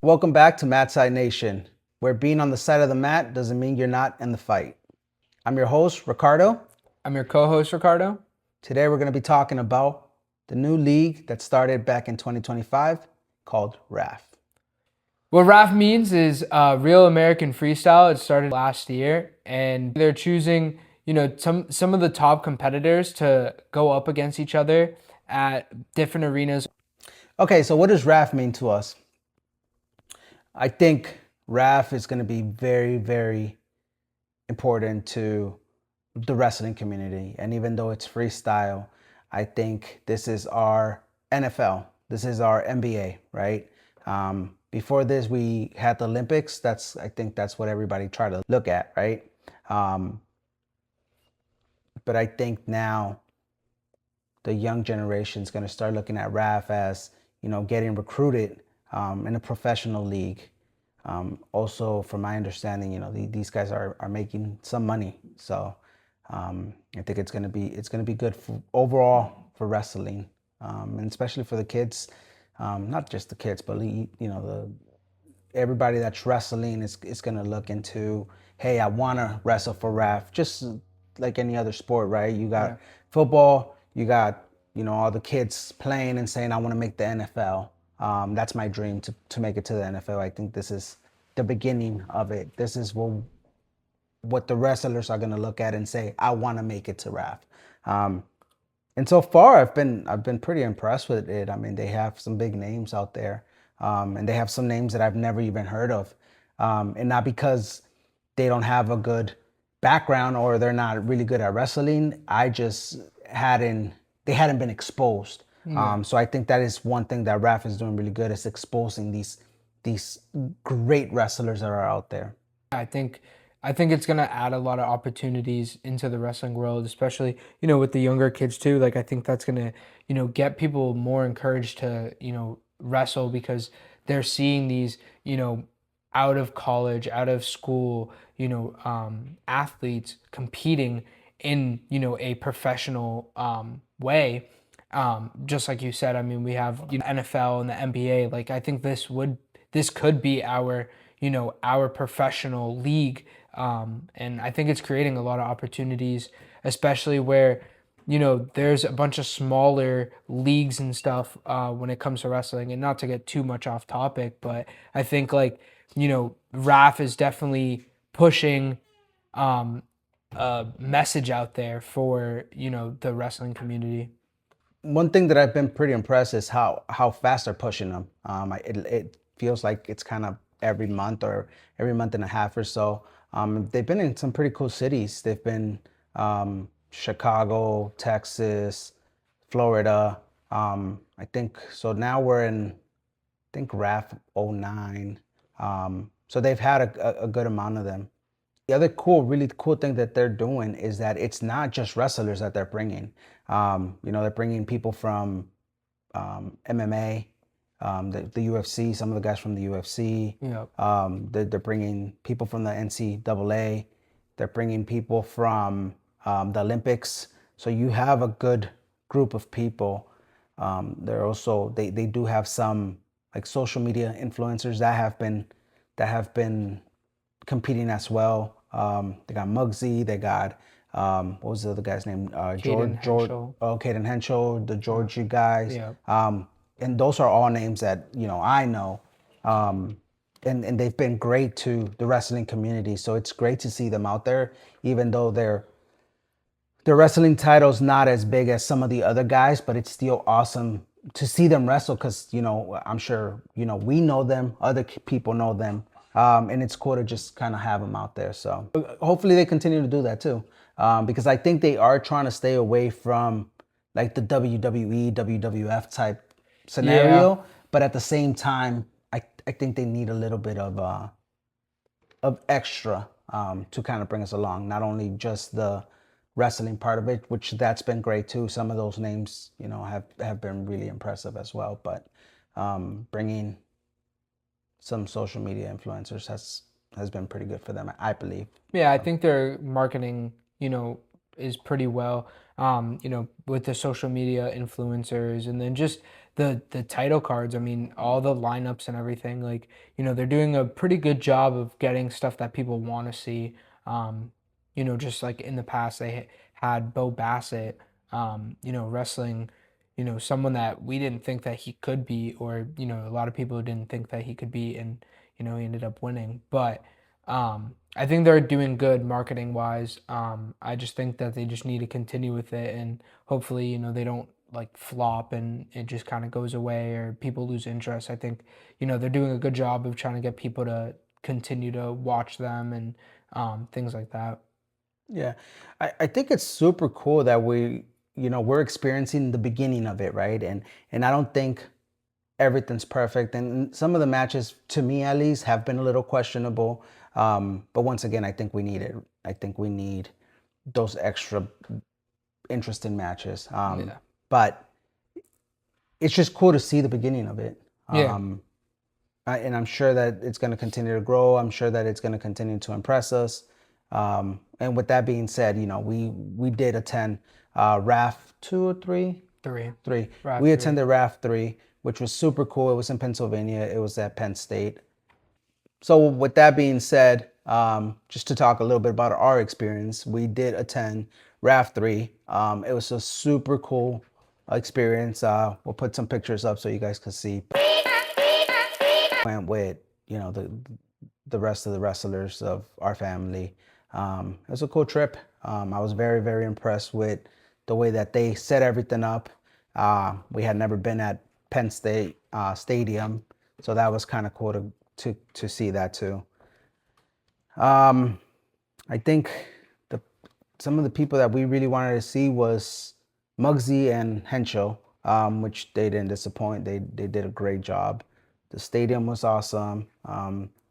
Welcome back to Mat Side Nation, where being on the side of the mat doesn't mean you're not in the fight. I'm your host, Ricardo. I'm your co-host, Ricardo. Today we're going to be talking about the new league that started back in 2025 called RAF. What RAF means is Real American Freestyle. It started last year, and they're choosing, some of the top competitors to go up against each other at different arenas. Okay, so what does RAF mean to us? I think RAF is going to be very, very important to the wrestling community. And even though it's freestyle, I think this is our NFL. This is our NBA, right? Before this, we had the Olympics. I think that's what everybody tried to look at, right? But I think now the young generation is going to start looking at RAF as, getting recruited in a professional league. Also, from my understanding, these guys are making some money. So I think it's gonna be good for overall for wrestling, and especially for the kids. Not just the kids, but everybody that's wrestling is gonna look into, hey, I wanna wrestle for RAF, just like any other sport, right? You got football, you got all the kids playing and saying, I want to make the NFL. That's my dream to make it to the NFL. I think this is the beginning of it. This is what the wrestlers are going to look at and say, I want to make it to RAF. And so far, I've been pretty impressed with it. I mean, they have some big names out there, and they have some names that I've never even heard of, and not because they don't have a good background or they're not really good at wrestling. They hadn't been exposed. So I think that is one thing that RAF is doing really good, is exposing these great wrestlers that are out there. I think it's gonna add a lot of opportunities into the wrestling world, especially with the younger kids too. Like I think that's gonna get people more encouraged to wrestle because they're seeing these out of college, out of school, athletes competing in a professional way. Just like you said, I mean, we have NFL and the NBA. Like I think this could be our our professional league, and I think it's creating a lot of opportunities, especially where there's a bunch of smaller leagues and stuff when it comes to wrestling. And not to get too much off topic, but I think RAF is definitely pushing a message out there for the wrestling community. One thing that I've been pretty impressed is how fast they're pushing them. It feels like it's kind of every month or every month and a half or so. They've been in some pretty cool cities. They've been Chicago, Texas, Florida. I think so. Now we're in, I think RAF '09. So they've had a good amount of them. The other really cool thing that they're doing is that it's not just wrestlers that they're bringing. They're bringing people from MMA, the UFC, some of the guys from the UFC. Yep. They're bringing people from the NCAA. They're bringing people from the Olympics. So you have a good group of people. They do have some like social media influencers that have been competing as well. They got Muggsy, they got what was the other guy's name? George. Oh, Caden Henschel, the Georgia guys. Yeah. And those are all names that I know, and they've been great to the wrestling community. So it's great to see them out there, even though their wrestling title's not as big as some of the other guys, but it's still awesome to see them wrestle because I'm sure we know them, other people know them. And it's cool to just kind of have them out there. So hopefully they continue to do that too, because I think they are trying to stay away from like the WWE, WWF type scenario. Yeah. But at the same time, I think they need a little bit of extra to kind of bring us along. Not only just the wrestling part of it, which that's been great too. Some of those names, have been really impressive as well. But bringing some social media influencers has been pretty good for them, I believe. Yeah, I think they're marketing, is pretty well. With the social media influencers, and then just the title cards. I mean, all the lineups and everything. Like, they're doing a pretty good job of getting stuff that people want to see. Just like in the past, they had Bo Bassett, wrestling, someone that we didn't think that he could be, or, a lot of people didn't think that he could be, and, he ended up winning. But I think they're doing good marketing wise. I just think that they just need to continue with it, and hopefully, they don't like flop and it just kind of goes away or people lose interest. I think, they're doing a good job of trying to get people to continue to watch them and things like that. Yeah, I think it's super cool that we're experiencing the beginning of it, right? And I don't think everything's perfect, and some of the matches, to me at least, have been a little questionable. But once again, I think we need it. I think we need those extra interesting matches. Yeah. But it's just cool to see the beginning of it. Yeah. And I'm sure that it's going to continue to grow. I'm sure that it's going to continue to impress us. And with that being said, we did attend RAF 2 or 3? Three. 3. RAF We 3. attended RAF 3, which was super cool. It was in Pennsylvania. It was at Penn State. So with that being said, just to talk a little bit about our experience, we did attend RAF 3. It was a super cool experience. We'll put some pictures up so you guys can see. Went with the rest of the wrestlers of our family. It was a cool trip. I was very, very impressed with the way that they set everything up. We had never been at Penn State Stadium, so that was kind of cool to see that too. I think some of the people that we really wanted to see was Muggsy and Henschel, which they didn't disappoint. They did a great job. The stadium was awesome.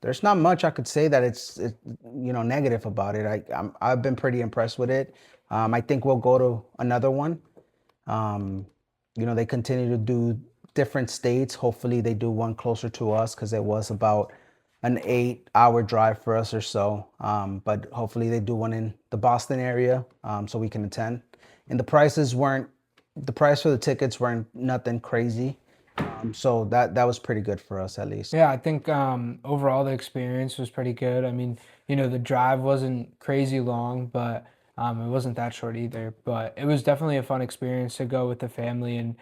There's not much I could say that it's negative about it. I've been pretty impressed with it. I think we'll go to another one. They continue to do different states. Hopefully they do one closer to us, because it was about an 8-hour drive for us or so. But hopefully they do one in the Boston area, so we can attend. And the price for the tickets weren't nothing crazy. So that was pretty good for us, at least. Yeah, I think overall the experience was pretty good. I mean, the drive wasn't crazy long, but it wasn't that short either. But it was definitely a fun experience to go with the family and,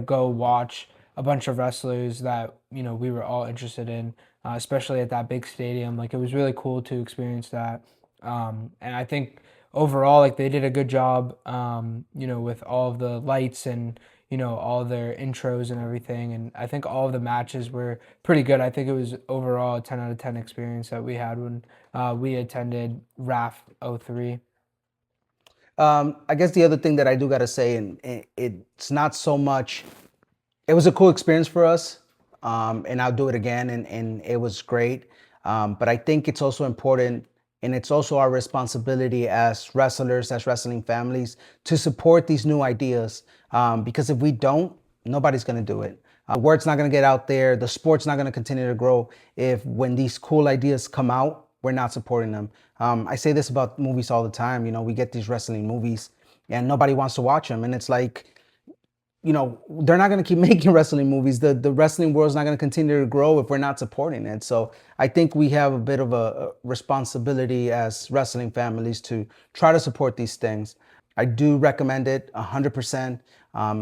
go watch a bunch of wrestlers that, we were all interested in, especially at that big stadium. Like, it was really cool to experience that. And I think overall, like, they did a good job, with all of the lights and, all their intros and everything. And I think all of the matches were pretty good. I think it was overall a 10 out of 10 experience that we had when we attended RAF 03. I guess the other thing that I do got to say, and it's not so much, it was a cool experience for us, and I'll do it again, and it was great. But I think it's also important, and it's also our responsibility as wrestlers, as wrestling families, to support these new ideas. Because if we don't, nobody's going to do it. The word's not going to get out there. The sport's not going to continue to grow if, when these cool ideas come out, we're not supporting them. I say this about movies all the time. We get these wrestling movies and nobody wants to watch them. And it's like, they're not going to keep making wrestling movies. The wrestling world's not going to continue to grow if we're not supporting it. So I think we have a bit of a responsibility as wrestling families to try to support these things. I do recommend it 100%.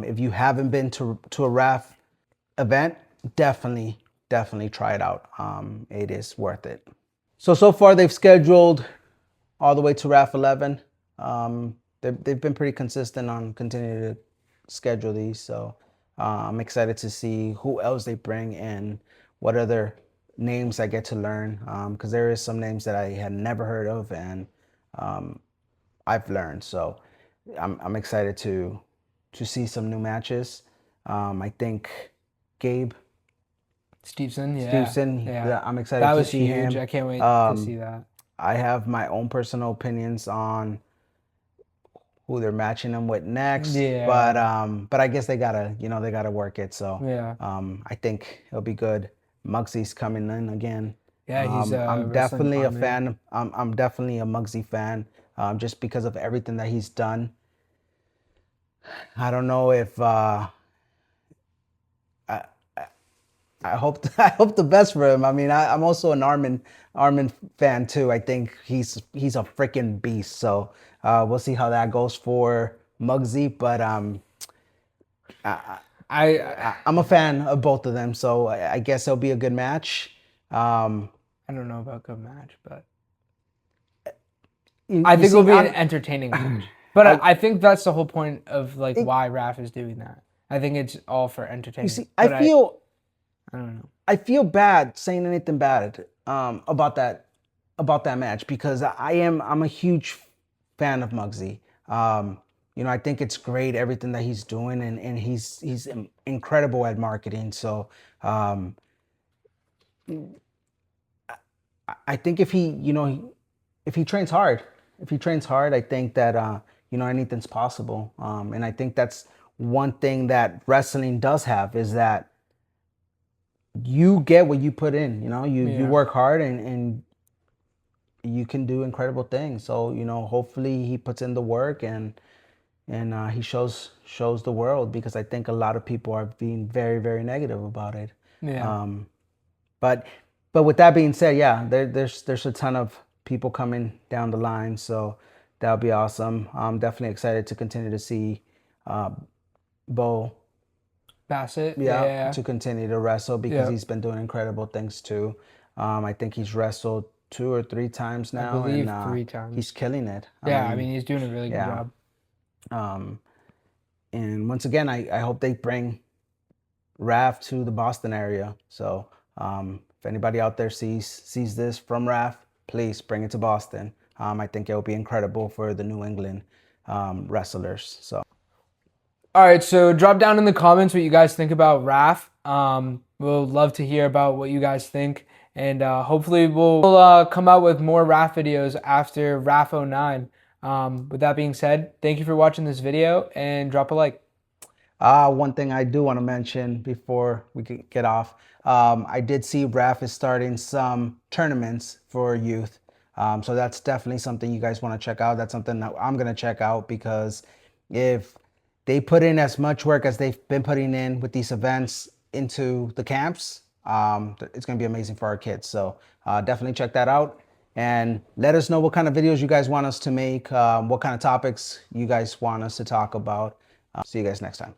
If you haven't been to a RAF event, definitely try it out. It is worth it. So far they've scheduled all the way to RAF 11. They've been pretty consistent on continuing to schedule these. So I'm excited to see who else they bring and what other names I get to learn. Because there is some names that I had never heard of, and I've learned. So I'm excited to see some new matches. I think Gabe Stevenson, yeah, I'm excited that to was see huge. him. I can't wait to see that. I have my own personal opinions on who they're matching them with next, Yeah. but I guess they gotta work it. So Yeah. I think it'll be good. Muggsy's coming in again. Yeah, he's I'm wrestling definitely a comment. fan. I'm definitely a Muggsy fan. just because of everything that he's done. I don't know if I hope I hope the best for him. I mean, I'm also an Armin fan too. I think he's a freaking beast. So we'll see how that goes for Muggsy. But I'm a fan of both of them, so I guess it'll be a good match. I don't know about good match, but You I think see, it'll be an entertaining match. But I think that's the whole point of like why RAF is doing that. I think it's all for entertainment. You see, I feel I don't know. I feel bad saying anything bad about that match because I'm a huge fan of Muggsy. You know, I think it's great everything that he's doing, and he's incredible at marketing. So I think if he, you know, if he trains hard, I think that you know, anything's possible. And I think that's one thing that wrestling does have is that you get what you put in. You know, you work hard and you can do incredible things. So you know, hopefully he puts in the work and he shows the world, because I think a lot of people are being very, very negative about it. Yeah. But with that being said, yeah, there's a ton of people coming down the line, so that'll be awesome. I'm definitely excited to continue to see Bo Bassett. to continue to wrestle, because he's been doing incredible things too. I think he's wrestled 2 or 3 times now, I believe and 3 times. he's killing it. I mean, he's doing a really good job. And once again, I hope they bring RAF to the Boston area. So if anybody out there sees this from RAF, please bring it to Boston. I think it will be incredible for the New England wrestlers. So. All right, so drop down in the comments what you guys think about RAF. We'll love to hear about what you guys think, and hopefully we'll come out with more RAF videos after RAF 09. With that being said, thank you for watching this video, and drop a like. One thing I do want to mention before we get off, I did see RAF is starting some tournaments for youth. So that's definitely something you guys want to check out. That's something that I'm going to check out, because if they put in as much work as they've been putting in with these events into the camps, it's going to be amazing for our kids. So definitely check that out. And let us know what kind of videos you guys want us to make, what kind of topics you guys want us to talk about. See you guys next time.